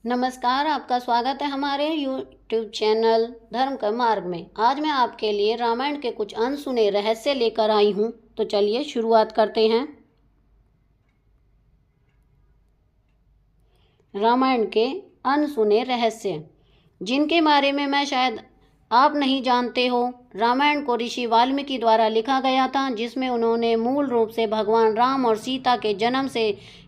नमस्कार, आपका स्वागत है हमारे यूट्यूब चैनल धर्म का मार्ग में। आज मैं आपके लिए रामायण के कुछ अनसुने रहस्य लेकर आई हूँ। तो चलिए शुरुआत करते हैं। रामायण के अनसुने रहस्य जिनके बारे में मैं शायद आप नहीं जानते हो। रामायण को ऋषि वाल्मीकि द्वारा लिखा गया था, जिसमें उन्होंने मूल रूप से भगवान राम और सीता के जन्म से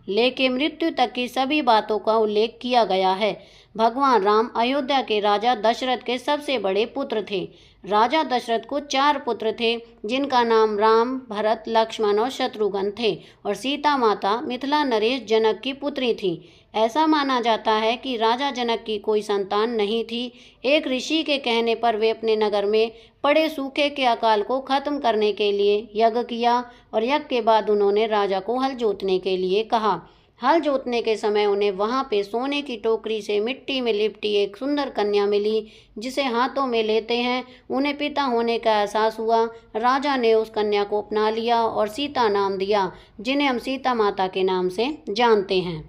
लेके मृत्यु तक की सभी बातों का उल्लेख किया गया है। भगवान राम अयोध्या के राजा दशरथ के सबसे बड़े पुत्र थे। राजा दशरथ को 4 पुत्र थे, जिनका नाम राम, भरत, लक्ष्मण और शत्रुघ्न थे, और सीता माता मिथिला नरेश जनक की पुत्री थी। ऐसा माना जाता है कि राजा जनक की कोई संतान नहीं थी। एक ऋषि के कहने पर वे अपने नगर में पड़े सूखे के अकाल को खत्म करने के लिए यज्ञ किया, और यज्ञ के बाद उन्होंने राजा को हल जोतने के लिए कहा। हल जोतने के समय उन्हें वहां पे सोने की टोकरी से मिट्टी में लिपटी एक सुंदर कन्या मिली, जिसे हाथों में लेते हैं उन्हें पिता होने का एहसास हुआ। राजा ने उस कन्या को अपना लिया और सीता नाम दिया, जिन्हें हम सीता माता के नाम से जानते हैं।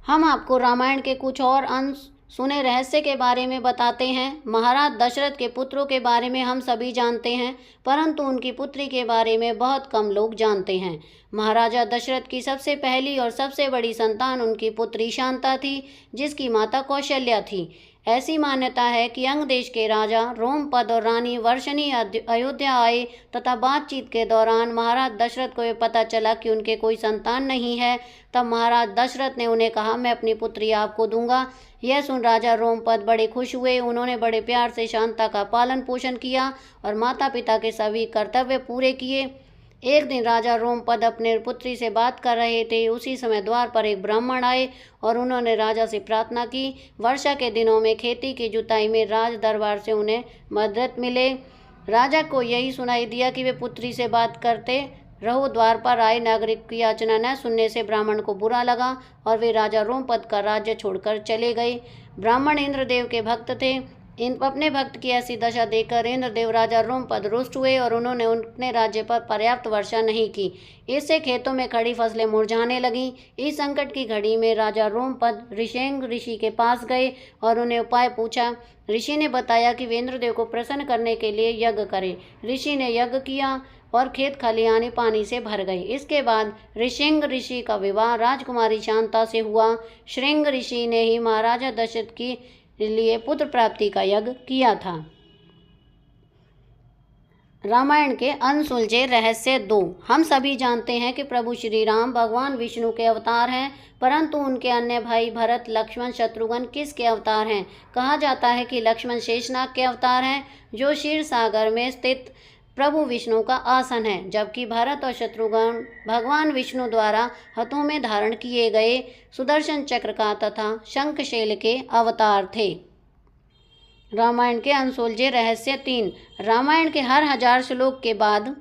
हम आपको रामायण के कुछ और अनसुने रहस्य के बारे में बताते हैं। महाराज दशरथ के पुत्रों के बारे में हम सभी जानते हैं, परंतु उनकी पुत्री के बारे में बहुत कम लोग जानते हैं। महाराजा दशरथ की सबसे पहली और सबसे बड़ी संतान उनकी पुत्री शांता थी, जिसकी माता कौशल्या थी। ऐसी मान्यता है कि अंग देश के राजा रोमपद और रानी वर्षणी अयोध्या आए तथा बातचीत के दौरान महाराज दशरथ को यह पता चला कि उनके कोई संतान नहीं है। तब महाराज दशरथ ने उन्हें कहा, मैं अपनी पुत्री आपको दूंगा। यह सुन राजा रोमपद बड़े खुश हुए। उन्होंने बड़े प्यार से शांता का पालन पोषण किया और माता पिता के सभी कर्तव्य पूरे किए। एक दिन राजा रोमपद अपने पुत्री से बात कर रहे थे। उसी समय द्वार पर एक ब्राह्मण आए और उन्होंने राजा से प्रार्थना की। वर्षा के दिनों में खेती की जुताई में राज दरबार से उन्हें मदद मिले। राजा को यही सुनाई दिया कि वे पुत्री से बात करते रहो। द्वार पर आए नागरिक की याचना न सुनने से ब्राह्मण को बुरा लगा और वे राजा रोमपद का राज्य छोड़कर चले गए। ब्राह्मण इंद्रदेव के भक्त थे। अपने भक्त की ऐसी दशा देखकर इंद्रदेव राजा रोमपद रुष्ट हुए और उन्होंने अपने राज्य पर पर्याप्त वर्षा नहीं की। इससे खेतों में खड़ी फसलें मुरझाने लगीं। इस संकट की घड़ी में राजा रोमपद ऋषेंग ऋषि के पास गए और उन्हें उपाय पूछा। ऋषि ने बताया कि वे इंद्रदेव को प्रसन्न करने के लिए यज्ञ करें। ऋषि ने यज्ञ किया और खेत खलिहानी पानी से भर गए। इसके बाद ऋषिंग ऋषि का विवाह राजकुमारी शांता से हुआ। श्रृंग ऋषि ने ही महाराजा दशरथ की लिए पुत्र प्राप्ति का यज्ञ किया था। रामायण के अनसुलझे रहस्य 2। हम सभी जानते हैं कि प्रभु श्री राम भगवान विष्णु के अवतार हैं, परंतु उनके अन्य भाई भरत, लक्ष्मण, शत्रुघ्न किसके अवतार हैं? कहा जाता है कि लक्ष्मण शेषनाग के अवतार हैं, जो क्षीर सागर में स्थित प्रभु विष्णु का आसन है, जबकि भरत और शत्रुघ्न भगवान विष्णु द्वारा हाथों में धारण किए गए सुदर्शन चक्र का तथा शंखशैल के अवतार थे। रामायण के अनसुलझे रहस्य 3। रामायण के हर 1000 श्लोक के बाद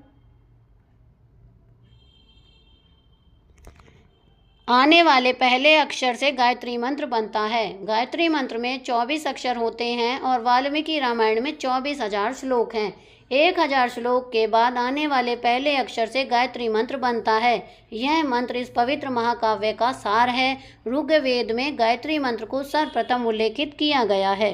आने वाले पहले अक्षर से गायत्री मंत्र बनता है। गायत्री मंत्र में 24 अक्षर होते हैं और वाल्मीकि रामायण में 24,000 श्लोक हैं। 1000 श्लोक के बाद आने वाले पहले अक्षर से गायत्री मंत्र बनता है। यह मंत्र इस पवित्र महाकाव्य का सार है। ऋग्वेद में गायत्री मंत्र को सर्वप्रथम उल्लेखित किया गया है।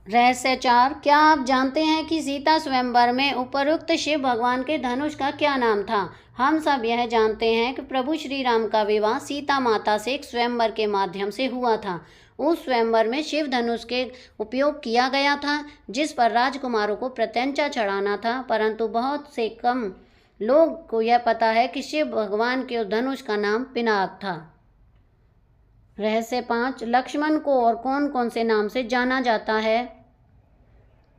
रहस्य 4। क्या आप जानते हैं कि सीता स्वयंवर में उपरोक्त शिव भगवान के धनुष का क्या नाम था? हम सब यह जानते हैं कि प्रभु श्री राम का विवाह सीता माता से एक स्वयंवर के माध्यम से हुआ था। उस स्वयंवर में शिव धनुष के उपयोग किया गया था, जिस पर राजकुमारों को प्रत्यंचा चढ़ाना था, परंतु बहुत से कम लोग को यह पता है कि शिव भगवान के उस धनुष का नाम पिनाक था। रहस्य 5। लक्ष्मण को और कौन कौन से नाम से जाना जाता है?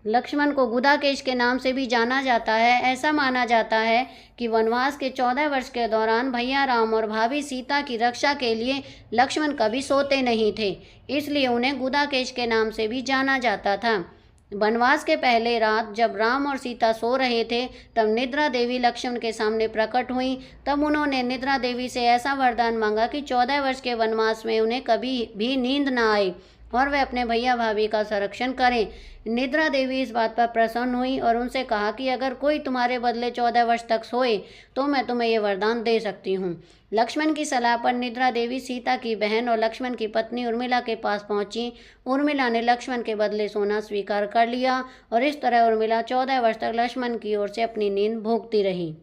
लक्ष्मण को गुदाकेश के नाम से भी जाना जाता है। ऐसा माना जाता है कि वनवास के 14 वर्ष के दौरान भैया राम और भाभी सीता की रक्षा के लिए लक्ष्मण कभी सोते नहीं थे, इसलिए उन्हें गुदाकेश के नाम से भी जाना जाता था। वनवास के पहले रात जब राम और सीता सो रहे थे, तब निद्रा देवी लक्ष्मण के सामने प्रकट हुई। तब उन्होंने निद्रा देवी से ऐसा वरदान मांगा कि 14 वर्ष के वनवास में उन्हें कभी भी नींद न आए। और वे अपने भैया भाभी का संरक्षण करें। निद्रा देवी इस बात पर प्रसन्न हुई और उनसे कहा कि अगर कोई तुम्हारे बदले 14 वर्ष तक सोए तो मैं तुम्हें ये वरदान दे सकती हूँ। लक्ष्मण की सलाह पर निद्रा देवी सीता की बहन और लक्ष्मण की पत्नी उर्मिला के पास पहुंची। उर्मिला ने लक्ष्मण के बदले सोना स्वीकार कर लिया और इस तरह उर्मिला 14 वर्ष तक लक्ष्मण की ओर से अपनी नींद भोगती रही।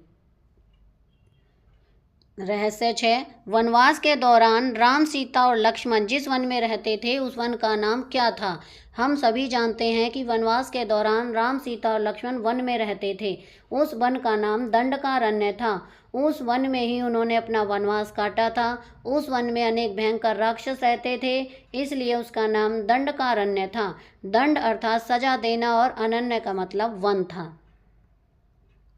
रहस्य 6। वनवास के दौरान राम, सीता और लक्ष्मण जिस वन में रहते थे उस वन का नाम क्या था? हम सभी जानते हैं कि वनवास के दौरान राम, सीता और लक्ष्मण वन में रहते थे। उस वन का नाम दंडकारण्य था। उस वन में ही उन्होंने अपना वनवास काटा था। उस वन में अनेक भयंकर राक्षस रहते थे, इसलिए उसका नाम दंडकारण्य था। दंड अर्थात सजा देना और अनन्य का मतलब वन था।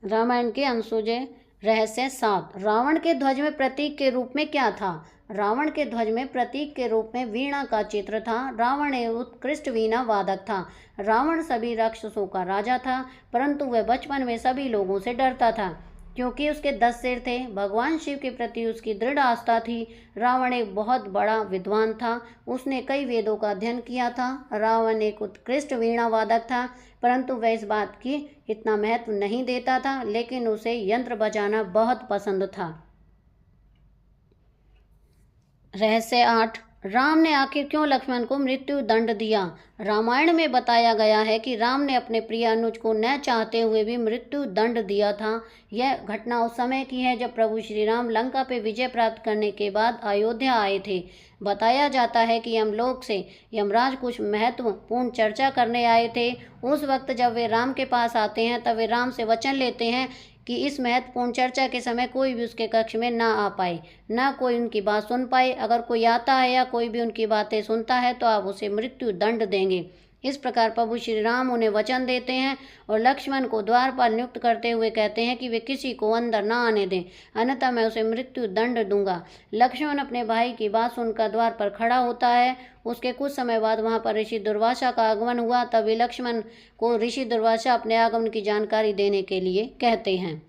रामायण के अनसुलझे रहस्य 7। रावण के ध्वज में प्रतीक के रूप में क्या था? रावण के ध्वज में प्रतीक के रूप में वीणा का चित्र था। रावण एक उत्कृष्ट वीणा वादक था। रावण सभी राक्षसों का राजा था, परंतु वह बचपन में सभी लोगों से डरता था क्योंकि उसके 10 सिर थे। भगवान शिव के प्रति उसकी दृढ़ आस्था थी। रावण एक बहुत बड़ा विद्वान था। उसने कई वेदों का अध्ययन किया था। रावण एक उत्कृष्ट वीणा वादक था, परंतु वह इस बात की इतना महत्व नहीं देता था, लेकिन उसे यंत्र बजाना बहुत पसंद था। रहस्य 8। राम ने आखिर क्यों लक्ष्मण को मृत्यु दंड दिया? रामायण में बताया गया है कि राम ने अपने प्रिय अनुज को न चाहते हुए भी मृत्यु दंड दिया था। यह घटना उस समय की है जब प्रभु श्री राम लंका पे विजय प्राप्त करने के बाद अयोध्या आए थे। बताया जाता है कि यमलोक से यमराज कुछ महत्वपूर्ण चर्चा करने आए थे। उस वक्त जब वे राम के पास आते हैं तब वे राम से वचन लेते हैं कि इस महत्वपूर्ण चर्चा के समय कोई भी उसके कक्ष में ना आ पाए, ना कोई उनकी बात सुन पाए। अगर कोई आता है या कोई भी उनकी बातें सुनता है तो आप उसे मृत्यु दंड देंगे। इस प्रकार प्रभु श्री राम उन्हें वचन देते हैं और लक्ष्मण को द्वार पर नियुक्त करते हुए कहते हैं कि वे किसी को अंदर ना आने दें, अन्यथा मैं उसे मृत्यु दंड दूंगा। लक्ष्मण अपने भाई की बात सुनकर द्वार पर खड़ा होता है। उसके कुछ समय बाद वहां पर ऋषि दुर्वासा का आगमन हुआ। तभी लक्ष्मण को ऋषि दुर्वासा अपने आगमन की जानकारी देने के लिए कहते हैं।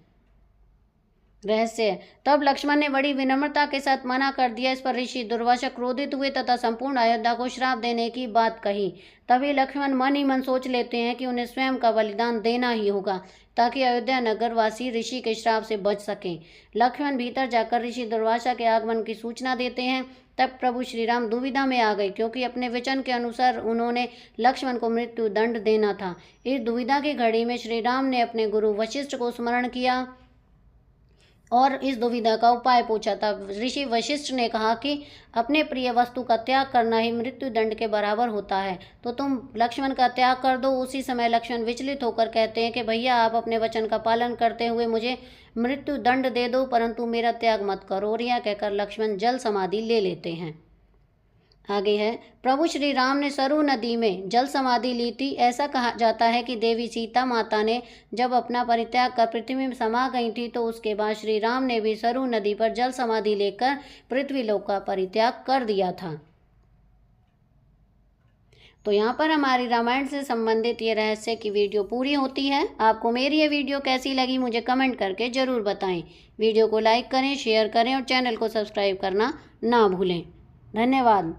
रहस्य। तब लक्ष्मण ने बड़ी विनम्रता के साथ मना कर दिया। इस पर ऋषि दुर्वासा क्रोधित हुए तथा संपूर्ण अयोध्या को श्राप देने की बात कही। तभी लक्ष्मण मन ही मन सोच लेते हैं कि उन्हें स्वयं का बलिदान देना ही होगा ताकि अयोध्या नगरवासी ऋषि के श्राप से बच सकें। लक्ष्मण भीतर जाकर ऋषि दुर्वासा के आगमन की सूचना देते हैं। तब प्रभु श्री राम दुविधा में आ गए क्योंकि अपने वचन के अनुसार उन्होंने लक्ष्मण को मृत्यु दंड देना था। इस दुविधा की घड़ी में श्री राम ने अपने गुरु वशिष्ठ को स्मरण किया और इस दुविधा का उपाय पूछा। तब ऋषि वशिष्ठ ने कहा कि अपने प्रिय वस्तु का त्याग करना ही मृत्यु दंड के बराबर होता है, तो तुम लक्ष्मण का त्याग कर दो। उसी समय लक्ष्मण विचलित होकर कहते हैं कि भैया आप अपने वचन का पालन करते हुए मुझे मृत्यु दंड दे दो, परंतु मेरा त्याग मत करो। और यह कहकर लक्ष्मण जल समाधि ले लेते हैं। आगे है, प्रभु श्री राम ने सरु नदी में जल समाधि ली थी। ऐसा कहा जाता है कि देवी सीता माता ने जब अपना परित्याग कर पृथ्वी में समा गई थी तो उसके बाद श्री राम ने भी सरु नदी पर जल समाधि लेकर पृथ्वी लोक का परित्याग कर दिया था। तो यहाँ पर हमारी रामायण से संबंधित ये रहस्य की वीडियो पूरी होती है। आपको मेरी ये वीडियो कैसी लगी मुझे कमेंट करके ज़रूर बताएं। वीडियो को लाइक करें, शेयर करें और चैनल को सब्सक्राइब करना ना भूलें। धन्यवाद।